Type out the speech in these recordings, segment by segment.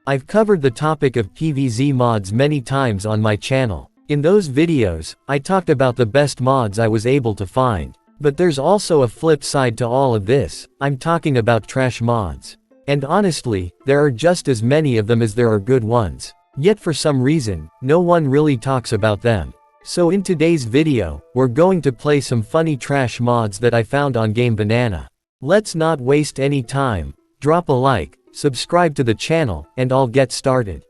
I've covered the topic of PVZ mods many times on my channel. In those videos, I talked about the best mods I was able to find. But there's also a flip side to all of this. I'm talking about trash mods. And honestly, there are just as many of them as there are good ones. Yet for some reason, no one really talks about them. So in today's video, we're going to play some funny trash mods that I found on Game Banana. Let's not waste any time. Drop a like, subscribe to the channel, and I'll get started.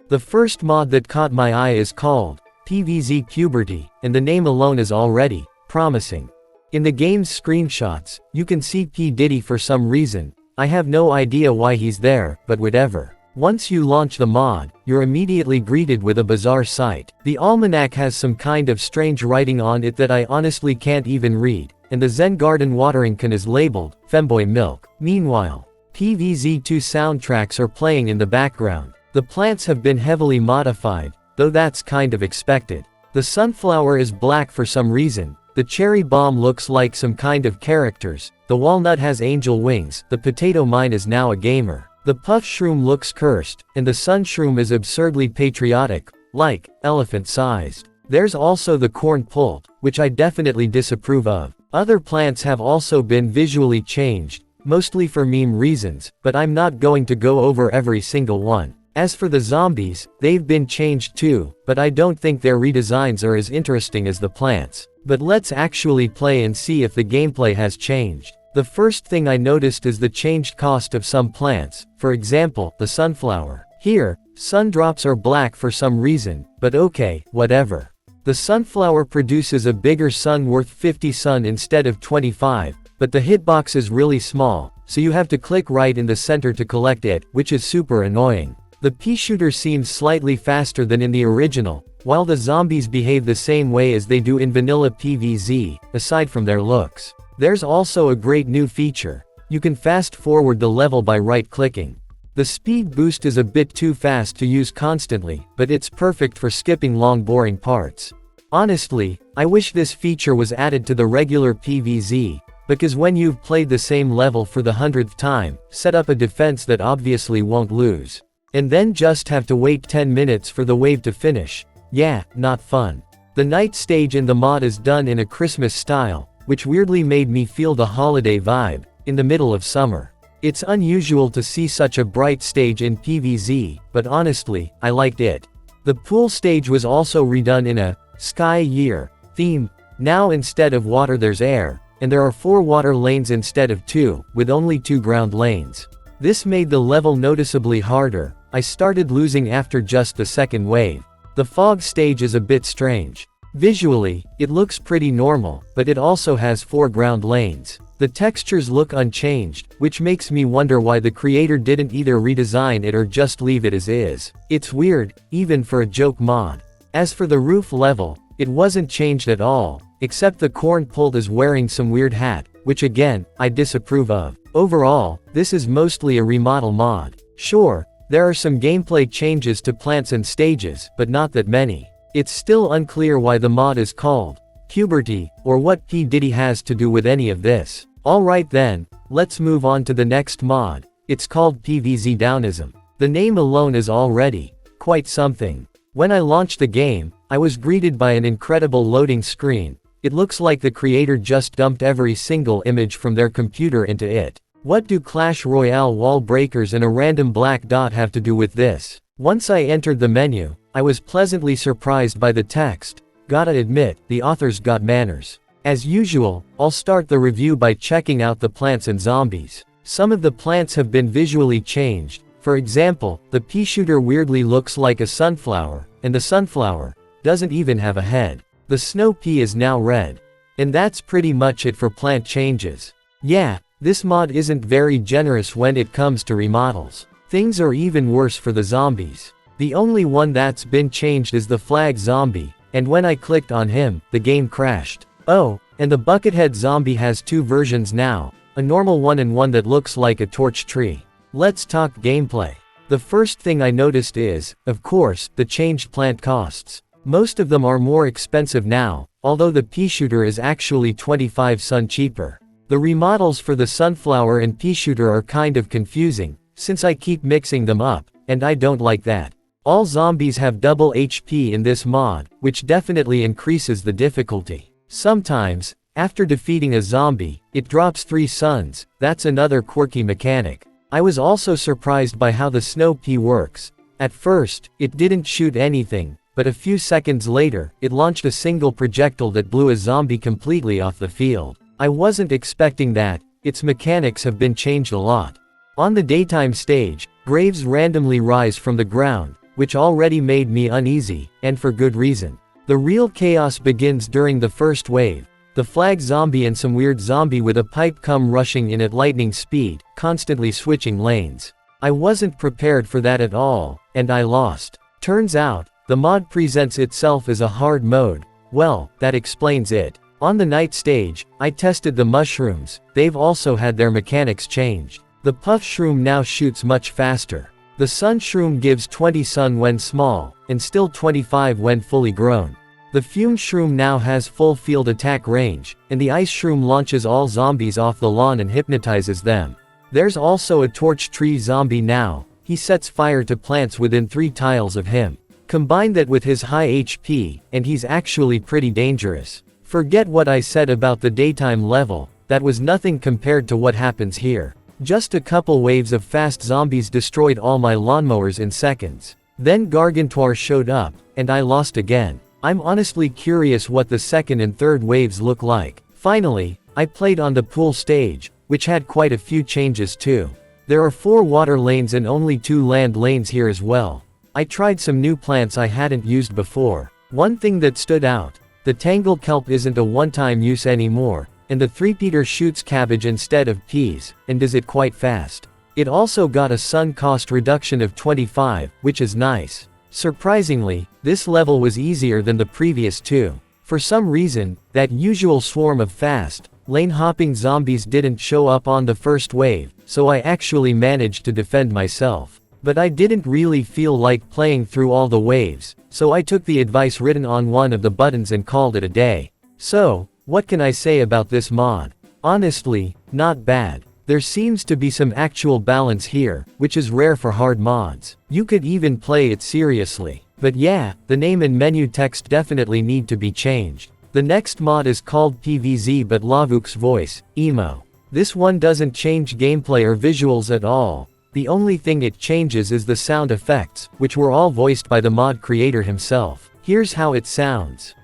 The first mod that caught my eye is called PVZ Puberty, and the name alone is already promising. In the game's screenshots, you can see P. Diddy for some reason. I have no idea why he's there, but whatever. Once you launch the mod, you're immediately greeted with a bizarre sight. The almanac has some kind of strange writing on it that I honestly can't even read, and the Zen Garden watering can is labeled Femboy Milk. Meanwhile, PVZ2 soundtracks are playing in the background. The plants have been heavily modified, though that's kind of expected. The sunflower is black for some reason. The cherry bomb looks like some kind of characters. The walnut has angel wings. The potato mine is now a gamer. The puff shroom looks cursed, and the sun shroom is absurdly patriotic, like elephant-sized. There's also the corn pult, which I definitely disapprove of. Other plants have also been visually changed, mostly for meme reasons, but I'm not going to go over every single one. As for the zombies, they've been changed too, but I don't think their redesigns are as interesting as the plants. But let's actually play and see if the gameplay has changed. The first thing I noticed is the changed cost of some plants, for example, the sunflower. Here, sun drops are black for some reason, but okay, whatever. The sunflower produces a bigger sun worth 50 sun instead of 25, but the hitbox is really small, so you have to click right in the center to collect it, which is super annoying. The pea shooter seems slightly faster than in the original, while the zombies behave the same way as they do in vanilla PVZ, aside from their looks. There's also a great new feature. You can fast forward the level by right-clicking. The speed boost is a bit too fast to use constantly, but it's perfect for skipping long boring parts. Honestly, I wish this feature was added to the regular PVZ, because when you've played the same level for the 100th time, set up a defense that obviously won't lose. And then just have to wait 10 minutes for the wave to finish. Yeah, not fun. The night stage in the mod is done in a Christmas style, which weirdly made me feel the holiday vibe, in the middle of summer. It's unusual to see such a bright stage in PVZ, but honestly, I liked it. The pool stage was also redone in a sky year theme. Now instead of water there's air, and there are 4 water lanes instead of 2, with only 2 ground lanes. This made the level noticeably harder. I started losing after just the second wave. The fog stage is a bit strange. Visually, it looks pretty normal, but it also has 4 ground lanes. The textures look unchanged, which makes me wonder why the creator didn't either redesign it or just leave it as is. It's weird, even for a joke mod. As for the roof level, it wasn't changed at all, except the corn pult is wearing some weird hat, which again, I disapprove of. Overall, this is mostly a remodel mod. Sure, there are some gameplay changes to plants and stages, but not that many. It's still unclear why the mod is called Puberty, or what P. Diddy has to do with any of this. Alright then, let's move on to the next mod. It's called PVZ Downism. The name alone is already quite something. When I launched the game, I was greeted by an incredible loading screen. It looks like the creator just dumped every single image from their computer into it. What do Clash Royale wall breakers and a random black dot have to do with this? Once I entered the menu, I was pleasantly surprised by the text. Gotta admit, the author's got manners. As usual, I'll start the review by checking out the plants and zombies. Some of the plants have been visually changed. For example, the pea shooter weirdly looks like a sunflower, and the sunflower doesn't even have a head. The snow pea is now red. And that's pretty much it for plant changes. Yeah, this mod isn't very generous when it comes to remodels. Things are even worse for the zombies. The only one that's been changed is the flag zombie, and when I clicked on him, the game crashed. Oh, and the buckethead zombie has 2 versions now, a normal one and one that looks like a torch tree. Let's talk gameplay. The first thing I noticed is, of course, the changed plant costs. Most of them are more expensive now, although the pea shooter is actually 25 sun cheaper. The remodels for the sunflower and pea shooter are kind of confusing. since I keep mixing them up, and I don't like that. All zombies have double HP in this mod, which definitely increases the difficulty. Sometimes, after defeating a zombie, it drops 3 suns. That's another quirky mechanic. I was also surprised by how the snow pea works. At first, it didn't shoot anything, but a few seconds later, it launched a single projectile that blew a zombie completely off the field. I wasn't expecting that. Its mechanics have been changed a lot. On the daytime stage, graves randomly rise from the ground, which already made me uneasy, and for good reason. The real chaos begins during the first wave. The flag zombie and some weird zombie with a pipe come rushing in at lightning speed, constantly switching lanes. I wasn't prepared for that at all, and I lost. Turns out, the mod presents itself as a hard mode. Well, that explains it. On the night stage, I tested the mushrooms. They've also had their mechanics changed. The puff shroom now shoots much faster. The sun shroom gives 20 sun when small, and still 25 when fully grown. The fume shroom now has full field attack range, and the ice shroom launches all zombies off the lawn and hypnotizes them. There's also a torch tree zombie now. He sets fire to plants within 3 tiles of him. Combine that with his high HP, and he's actually pretty dangerous. Forget what I said about the daytime level, that was nothing compared to what happens here. Just a couple waves of fast zombies destroyed all my lawnmowers in seconds. Then Gargantuar showed up, and I lost again. I'm honestly curious what the second and third waves look like. Finally, I played on the pool stage, which had quite a few changes too. There are 4 water lanes and only 2 land lanes here as well. I tried some new plants I hadn't used before. One thing that stood out, the tangle kelp isn't a one-time use anymore, and the 3-peater shoots cabbage instead of peas, and does it quite fast. It also got a sun cost reduction of 25, which is nice. Surprisingly, this level was easier than the previous 2. For some reason, that usual swarm of fast, lane-hopping zombies didn't show up on the first wave, so I actually managed to defend myself. But I didn't really feel like playing through all the waves, so I took the advice written on one of the buttons and called it a day. So, what can I say about this mod? Honestly, not bad. There seems to be some actual balance here, which is rare for hard mods. You could even play it seriously. But yeah, the name and menu text definitely need to be changed. The next mod is called PVZ but PVZ Voice, emo. This one doesn't change gameplay or visuals at all. The only thing it changes is the sound effects, which were all voiced by the mod creator himself. Here's how it sounds.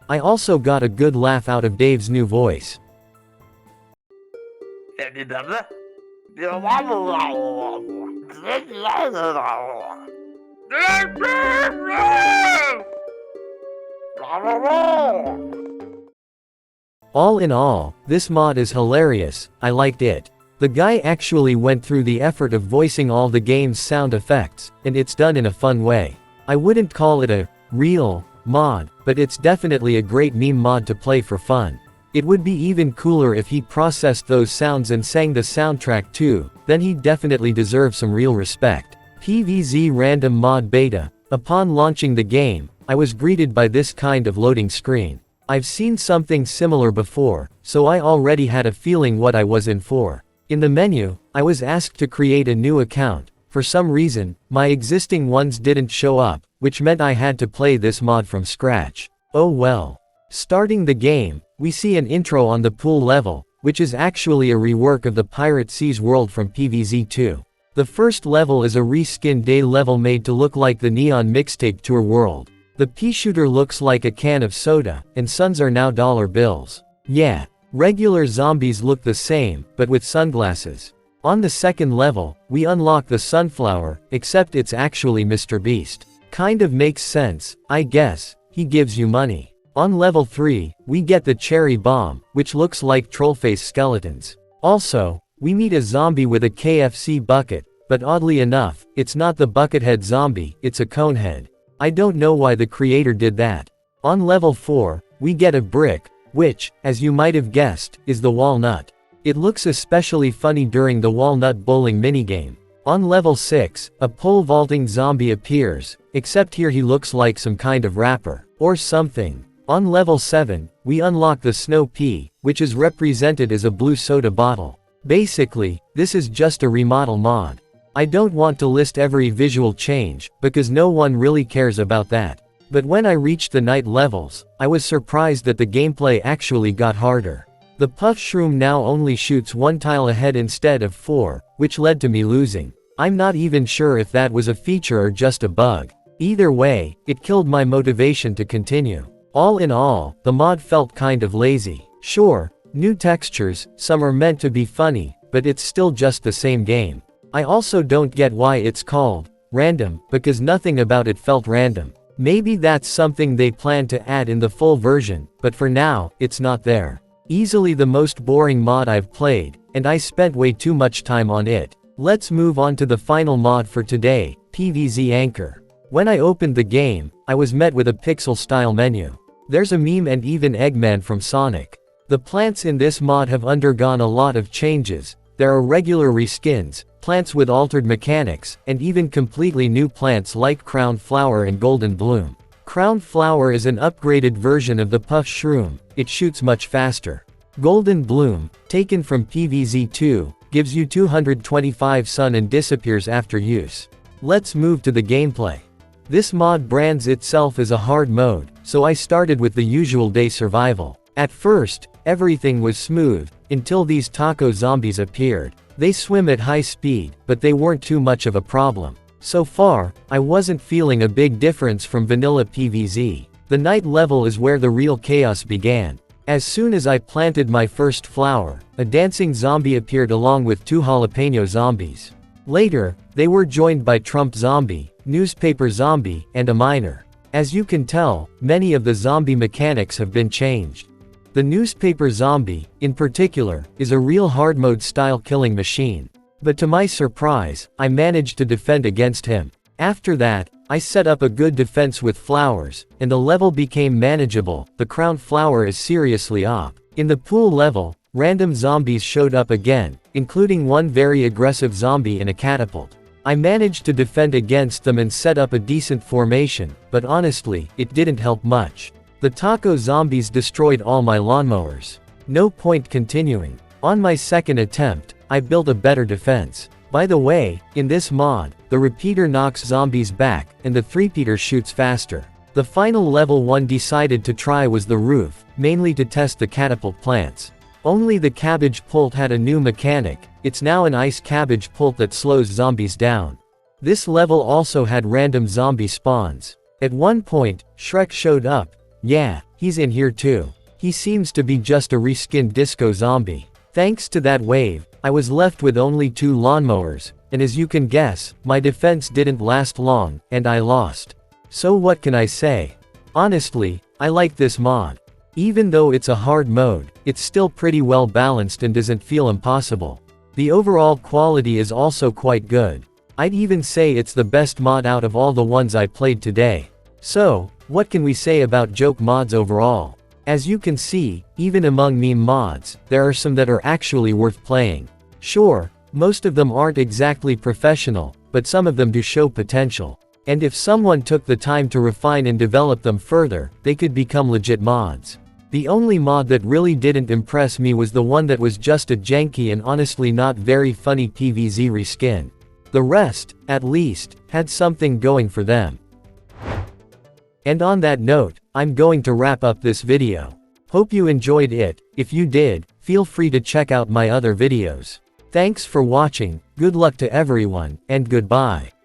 I also got a good laugh out of Dave's new voice. All in all, this mod is hilarious. I liked it. The guy actually went through the effort of voicing all the game's sound effects, and it's done in a fun way. I wouldn't call it a real mod, but it's definitely a great meme mod to play for fun. It would be even cooler if he processed those sounds and sang the soundtrack too, then he'd definitely deserve some real respect. PVZ Random mod beta. Upon launching the game, I was greeted by this kind of loading screen. I've seen something similar before, so I already had a feeling what I was in for. In the menu, I was asked to create a new account. for some reason, my existing ones didn't show up, which meant I had to play this mod from scratch. Oh well. Starting the game, we see an intro on the pool level, which is actually a rework of the Pirate Seas world from PVZ 2. The first level is a reskinned day level made to look like the Neon Mixtape Tour world. The pea shooter looks like a can of soda, and suns are now dollar bills. Yeah. Regular zombies look the same, but with sunglasses. On the second level, we unlock the sunflower, except it's actually Mr. Beast. Kind of makes sense, I guess, he gives you money. On level 3, we get the cherry bomb, which looks like trollface skeletons. Also, we meet a zombie with a KFC bucket, but oddly enough, it's not the buckethead zombie, it's a conehead. I don't know why the creator did that. On level 4, we get a brick, which, as you might have guessed, is the walnut. It looks especially funny during the walnut bowling minigame. On level 6, a pole vaulting zombie appears, except here he looks like some kind of rapper, or something. On level 7, we unlock the snow pea, which is represented as a blue soda bottle. Basically, this is just a remodel mod. I don't want to list every visual change, because no one really cares about that. But when I reached the night levels, I was surprised that the gameplay actually got harder. The puff shroom now only shoots 1 tile ahead instead of 4, which led to me losing. I'm not even sure if that was a feature or just a bug. Either way, it killed my motivation to continue. All in all, the mod felt kind of lazy. Sure, new textures, some are meant to be funny, but it's still just the same game. I also don't get why it's called Random, because nothing about it felt random. Maybe that's something they plan to add in the full version, but for now, it's not there. Easily the most boring mod I've played, and I spent way too much time on it. Let's move on to the final mod for today, PVZ Anchor. When I opened the game, I was met with a pixel-style menu. There's a meme and even Eggman from Sonic. The plants in this mod have undergone a lot of changes. There are regular reskins, plants with altered mechanics, and even completely new plants like Crown Flower and Golden Bloom. Crown Flower is an upgraded version of the Puff Shroom, it shoots much faster. Golden Bloom, taken from PVZ 2, gives you 225 sun and disappears after use. Let's move to the gameplay. This mod brands itself as a hard mode, so I started with the usual day survival. At first, everything was smooth, until these taco zombies appeared. They swim at high speed, but they weren't too much of a problem. So far, I wasn't feeling a big difference from vanilla PVZ. The night level is where the real chaos began. As soon as I planted my first flower, a dancing zombie appeared along with 2 jalapeno zombies. Later, they were joined by Trump Zombie, Newspaper Zombie, and a miner. As you can tell, many of the zombie mechanics have been changed. The Newspaper Zombie, in particular, is a real hard mode style killing machine. But to my surprise, I managed to defend against him. After that, I set up a good defense with flowers, and the level became manageable. The Crown Flower is seriously op. In the pool level, random zombies showed up again, including one very aggressive zombie in a catapult. I managed to defend against them and set up a decent formation, but honestly, it didn't help much. The taco zombies destroyed all my lawnmowers. No point continuing. On my second attempt, I built a better defense. By the way, in this mod, the repeater knocks zombies back, and the three-peater shoots faster. The final level 1 decided to try was the roof, mainly to test the catapult plants. Only the cabbage pult had a new mechanic, it's now an ice cabbage pult that slows zombies down. This level also had random zombie spawns. At one point, Shrek showed up. Yeah, he's in here too. He seems to be just a reskinned disco zombie. Thanks to that wave, I was left with only 2 lawnmowers, and as you can guess, my defense didn't last long, and I lost. So what can I say? Honestly, I like this mod. Even though it's a hard mode, it's still pretty well balanced and doesn't feel impossible. The overall quality is also quite good. I'd even say it's the best mod out of all the ones I played today. So, what can we say about joke mods overall? As you can see, even among meme mods, there are some that are actually worth playing. Sure, most of them aren't exactly professional, but some of them do show potential. And if someone took the time to refine and develop them further, they could become legit mods. The only mod that really didn't impress me was the one that was just a janky and honestly not very funny PVZ reskin. The rest, at least, had something going for them. And on that note, I'm going to wrap up this video. Hope you enjoyed it. If you did, feel free to check out my other videos. Thanks for watching, good luck to everyone, and goodbye.